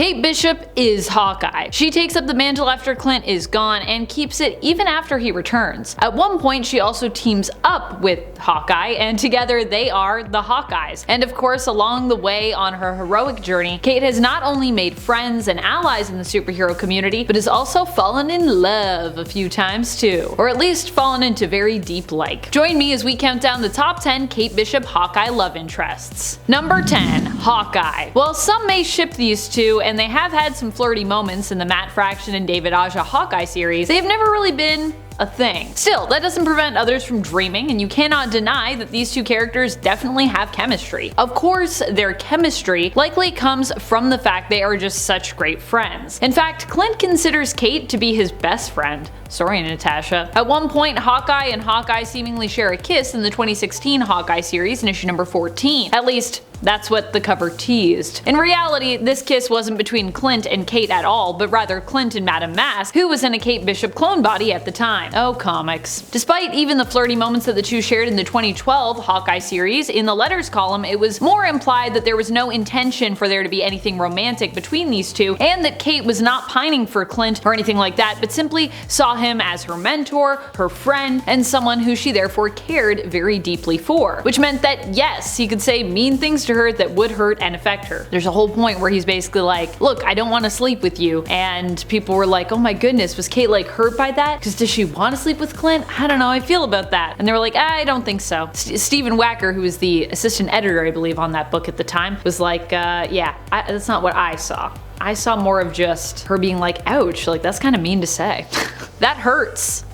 Kate Bishop is Hawkeye. She takes up the mantle after Clint is gone and keeps it even after he returns. At one point, she also teams up with Hawkeye, and together they are the Hawkeyes. And of course, along the way on her heroic journey, Kate has not only made friends and allies in the superhero community, but has also fallen in love a few times too. Or at least fallen into very deep like. Join me as we count down the top 10 Kate Bishop Hawkeye love interests. Number 10. Hawkeye. Well, some may ship these two, and they have had some flirty moments in the Matt Fraction and David Aja Hawkeye series. They have never really been a thing. Still, that doesn't prevent others from dreaming, and you cannot deny that these two characters definitely have chemistry. Of course, their chemistry likely comes from the fact they are just such great friends. In fact, Clint considers Kate to be his best friend. Sorry, Natasha. At one point, Hawkeye and Hawkeye seemingly share a kiss in the 2016 Hawkeye series in issue number 14. At least, that's what the cover teased. In reality, this kiss wasn't between Clint and Kate at all, but rather Clint and Madame Mask, who was in a Kate Bishop clone body at the time. Oh, comics. Despite even the flirty moments that the two shared in the 2012 Hawkeye series, in the letters column it was more implied that there was no intention for there to be anything romantic between these two, and that Kate was not pining for Clint or anything like that, but simply saw him as her mentor, her friend, and someone who she therefore cared very deeply for. Which meant that yes, he could say mean things to her that would hurt and affect her. There's a whole point where he's basically like, look, I don't want to sleep with you, and people were like, oh my goodness, was Kate like hurt by that? Because does she want to sleep with Clint? I don't know, I feel about that. And they were like, I don't think so. Stephen Wacker, who was the assistant editor, I believe, on that book at the time, was like, yeah, that's not what I saw. I saw more of just her being like, ouch, like that's kind of mean to say. That hurts.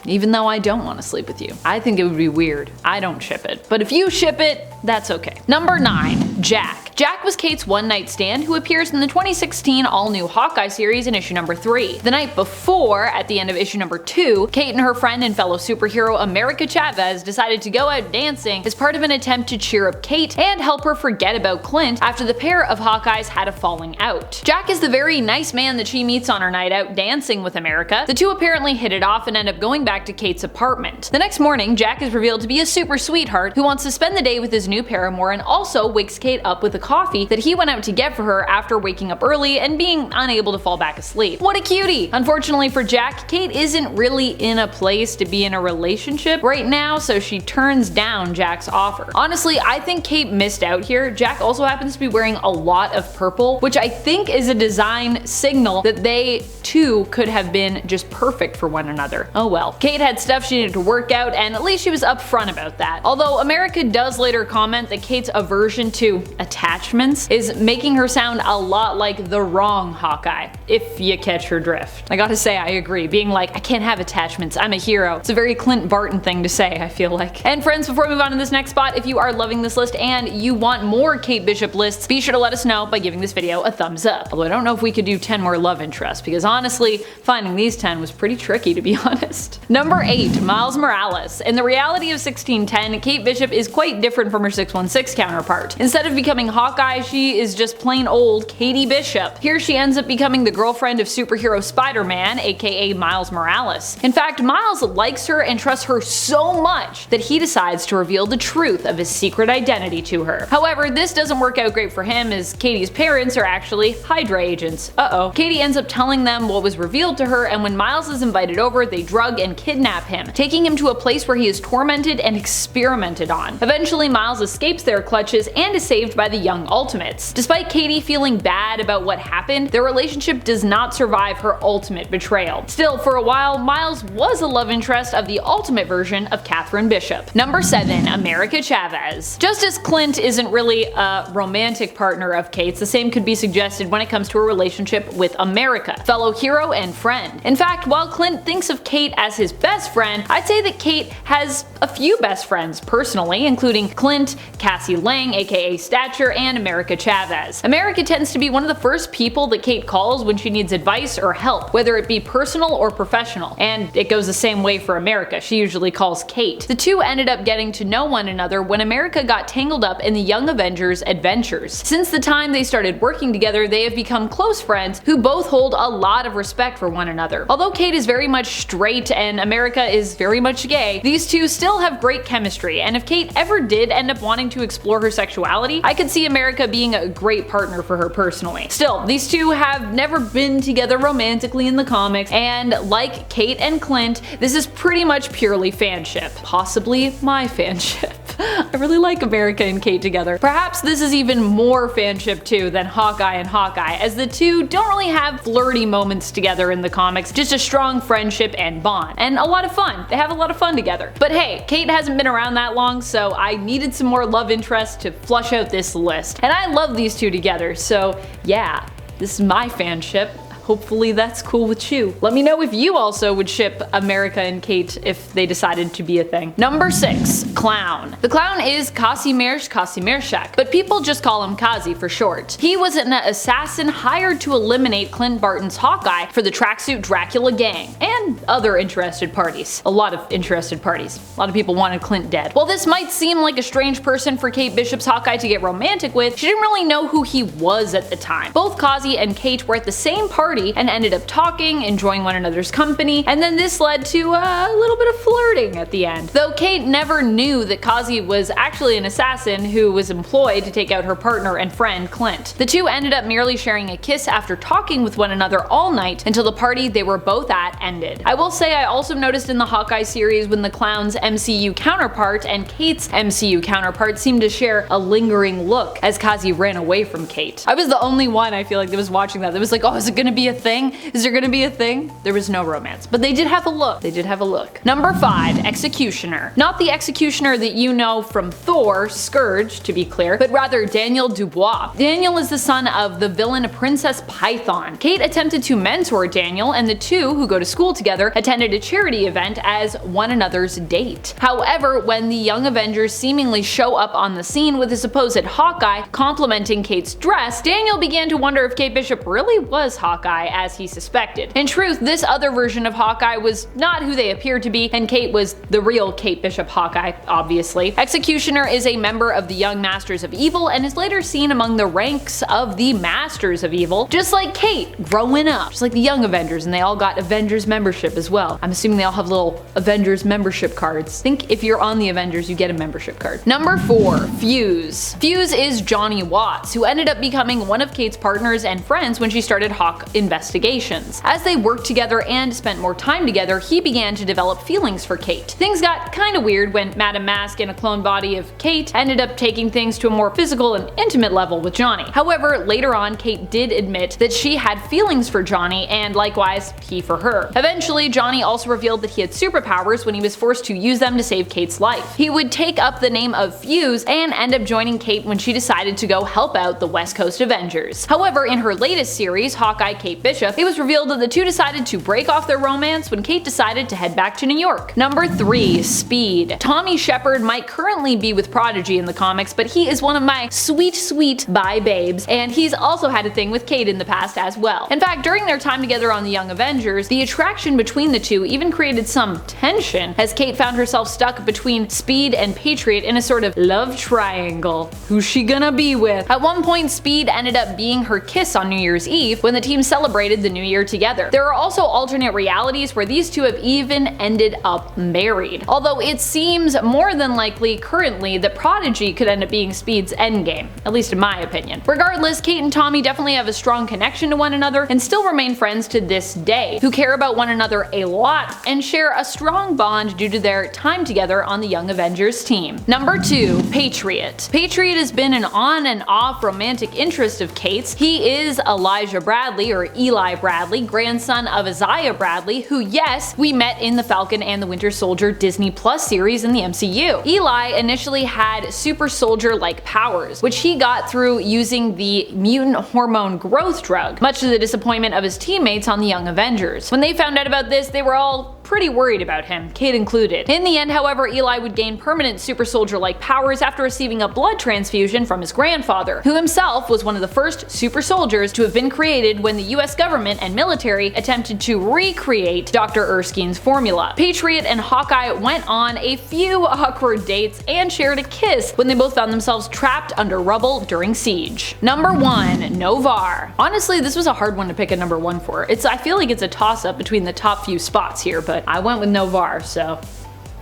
Even though I don't want to sleep with you. I think it would be weird. I don't ship it. But if you ship it, that's okay. Number 9. Jack. Jack was Kate's one-night stand who appears in the 2016 all-new Hawkeye series in issue number 3. The night before, at the end of issue number 2, Kate and her friend and fellow superhero America Chavez decided to go out dancing as part of an attempt to cheer up Kate and help her forget about Clint after the pair of Hawkeyes had a falling out. Jack is the very nice man that she meets on her night out dancing with America. The two apparently hit it off and end up going back to Kate's apartment. The next morning, Jack is revealed to be a super sweetheart who wants to spend the day with his new paramour and also wakes Kate up with a coffee that he went out to get for her after waking up early and being unable to fall back asleep. What a cutie! Unfortunately for Jack, Kate isn't really in a place to be in a relationship right now, so she turns down Jack's offer. Honestly, I think Kate missed out here. Jack also happens to be wearing a lot of purple, which I think is a design signal that they too could have been just perfect for one another. Oh well. Kate had stuff she needed to work out, and at least she was upfront about that. Although America does later comment that Kate's aversion to attachments is making her sound a lot like the wrong Hawkeye, if you catch her drift. I gotta say, I agree. Being like, I can't have attachments, I'm a hero. It's a very Clint Barton thing to say, I feel like. And friends, before we move on to this next spot, if you are loving this list and you want more Kate Bishop lists, be sure to let us know by giving this video a thumbs up. Although I don't know if we could do 10 more love interests, because honestly, finding these 10 was pretty tricky, to be honest. Number 8. Miles Morales. In the reality of 1610, Kate Bishop is quite different from her 616 counterpart. Instead of becoming Hawkeye, she is just plain old Katie Bishop. Here she ends up becoming the girlfriend of superhero Spider-Man, aka Miles Morales. In fact, Miles likes her and trusts her so much that he decides to reveal the truth of his secret identity to her. However, this doesn't work out great for him, as Katie's parents are actually Hydra agents. Uh-oh. Katie ends up telling them what was revealed to her, and when Miles is invited over, they drug and kidnap him, taking him to a place where he is tormented and experimented on. Eventually, Miles escapes their clutches and is saved by the young Ultimates. Despite Katie feeling bad about what happened, their relationship does not survive her ultimate betrayal. Still, for a while, Miles was a love interest of the ultimate version of Catherine Bishop. Number 7. America Chavez. Just as Clint isn't really a romantic partner of Kate's, the same could be suggested when it comes to a relationship with America, fellow hero and friend. In fact, while Clint thinks of Kate as his best friend, I'd say that Kate has a few best friends personally, including Clint, Cassie Lang, aka Stature, and America Chavez. America tends to be one of the first people that Kate calls when she needs advice or help, whether it be personal or professional, and it goes the same way for America. She usually calls Kate. The two ended up getting to know one another when America got tangled up in the Young Avengers adventures. Since the time they started working together, they have become close friends who both hold a lot of respect for one another. Although Kate is very much straight and America is very much gay, these two still have great chemistry, and if Kate ever did end up wanting to explore her sexuality, I could see America being a great partner for her personally. Still, these two have never been together romantically in the comics, and like Kate and Clint, this is pretty much purely fanship. Possibly my fanship. I really like America and Kate together. Perhaps this is even more fanship too than Hawkeye and Hawkeye, as the two don't really have flirty moments together in the comics, just a strong friendship and bond. And a lot of fun. They have a lot of fun together. But hey, Kate hasn't been around that long, so I needed some more love interest to flush out this list. And I love these two together, so yeah, this is my fanship. Hopefully that's cool with you. Let me know if you also would ship America and Kate if they decided to be a thing. Number 6. Clown. The Clown is Kazimierz Kazimierczak, but people just call him Kazi for short. He was an assassin hired to eliminate Clint Barton's Hawkeye for the Tracksuit Dracula gang, and other interested parties. A lot of interested parties. A lot of people wanted Clint dead. While this might seem like a strange person for Kate Bishop's Hawkeye to get romantic with, she didn't really know who he was at the time. Both Kazi and Kate were at the same party and ended up talking, enjoying one another's company, and then this led to a little bit of flirting at the end. Though Kate never knew that Kazi was actually an assassin who was employed to take out her partner and friend Clint. The two ended up merely sharing a kiss after talking with one another all night until the party they were both at ended. I will say I also noticed in the Hawkeye series when the Clown's MCU counterpart and Kate's MCU counterpart seemed to share a lingering look as Kazi ran away from Kate. I was the only one, I feel like, that was watching that was like, oh, is it gonna be a thing? Is there gonna be a thing? There was no romance, but they did have a look. They did have a look. Number 5. Executioner. Not the Executioner that you know from Thor, Scourge, to be clear, but rather Daniel Dubois. Daniel is the son of the villain Princess Python. Kate attempted to mentor Daniel, and the two, who go to school together, attended a charity event as one another's date. However, when the Young Avengers seemingly show up on the scene with a supposed Hawkeye complimenting Kate's dress, Daniel began to wonder if Kate Bishop really was Hawkeye as he suspected. In truth, this other version of Hawkeye was not who they appeared to be, and Kate was the real Kate Bishop Hawkeye, obviously. Executioner is a member of the Young Masters of Evil and is later seen among the ranks of the Masters of Evil, just like Kate growing up, just like the Young Avengers, and they all got Avengers membership as well. I'm assuming they all have little Avengers membership cards. I think if you're on the Avengers, you get a membership card. Number 4. Fuse. Fuse is Johnny Watts, who ended up becoming one of Kate's partners and friends when she started Hawk investigations. As they worked together and spent more time together, he began to develop feelings for Kate. Things got kinda weird when Madame Mask and a clone body of Kate ended up taking things to a more physical and intimate level with Johnny. However, later on, Kate did admit that she had feelings for Johnny, and likewise, he for her. Eventually, Johnny also revealed that he had superpowers when he was forced to use them to save Kate's life. He would take up the name of Fuse and end up joining Kate when she decided to go help out the West Coast Avengers. However, in her latest series, Hawkeye Kate Bishop, it was revealed that the two decided to break off their romance when Kate decided to head back to New York. Number 3. Speed. Tommy Shepard might currently be with Prodigy in the comics, but he is one of my sweet bye babes, and he's also had a thing with Kate in the past as well. In fact, during their time together on the Young Avengers, the attraction between the two even created some tension, as Kate found herself stuck between Speed and Patriot in a sort of love triangle. Who's she gonna be with? At one point, Speed ended up being her kiss on New Year's Eve when the team celebrated the new year together. There are also alternate realities where these two have even ended up married, although it seems more than likely currently that Prodigy could end up being Speed's endgame, at least in my opinion. Regardless, Kate and Tommy definitely have a strong connection to one another and still remain friends to this day, who care about one another a lot and share a strong bond due to their time together on the Young Avengers team. Number 2. Patriot. Patriot has been an on and off romantic interest of Kate's. He is Elijah Bradley, or Eli Bradley, grandson of Isaiah Bradley, who, yes, we met in the Falcon and the Winter Soldier Disney Plus series in the MCU. Eli initially had super soldier-like powers, which he got through using the mutant hormone growth drug, much to the disappointment of his teammates on the Young Avengers. When they found out about this, they were all pretty worried about him, Kate included. In the end, however, Eli would gain permanent super soldier-like powers after receiving a blood transfusion from his grandfather, who himself was one of the first super soldiers to have been created when the US government and military attempted to recreate Dr. Erskine's formula. Patriot and Hawkeye went on a few awkward dates and shared a kiss when they both found themselves trapped under rubble during siege. Number 1. Novar. Honestly, this was a hard one to pick a number 1 for. I feel like it's a toss-up between the top few spots here, but I went with Novar, so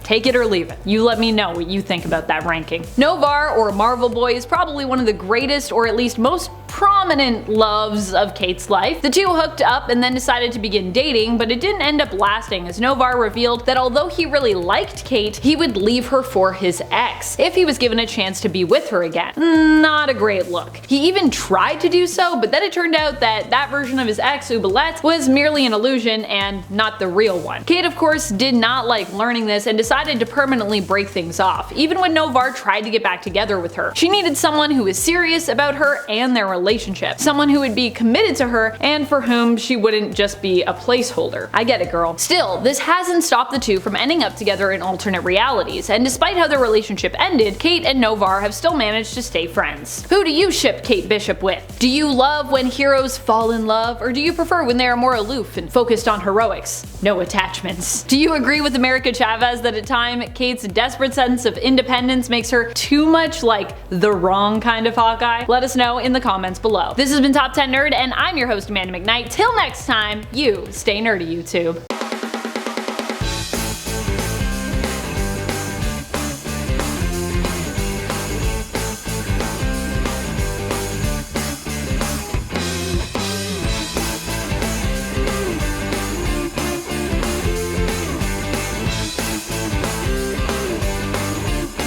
Take it or leave it. You let me know what you think about that ranking. Novar, or Marvel Boy, is probably one of the greatest, or at least most prominent loves of Kate's life. The two hooked up and then decided to begin dating, but it didn't end up lasting, as Novar revealed that although he really liked Kate, he would leave her for his ex if he was given a chance to be with her again. Not a great look. He even tried to do so, but then it turned out that that version of his ex, Oubliette, was merely an illusion and not the real one. Kate, of course, did not like learning this and decided to permanently break things off, even when Novar tried to get back together with her. She needed someone who was serious about her and their relationship, someone who would be committed to her and for whom she wouldn't just be a placeholder. I get it, girl. Still, this hasn't stopped the two from ending up together in alternate realities, and despite how their relationship ended, Kate and Novar have still managed to stay friends. Who do you ship Kate Bishop with? Do you love when heroes fall in love, or do you prefer when they are more aloof and focused on heroics? No attachments. Do you agree with America Chavez that at times Kate's desperate sense of independence makes her too much like the wrong kind of Hawkeye? Let us know in the comments below. This has been Top 10 Nerd, and I'm your host, Amanda McKnight. Till next time, you stay nerdy, YouTube.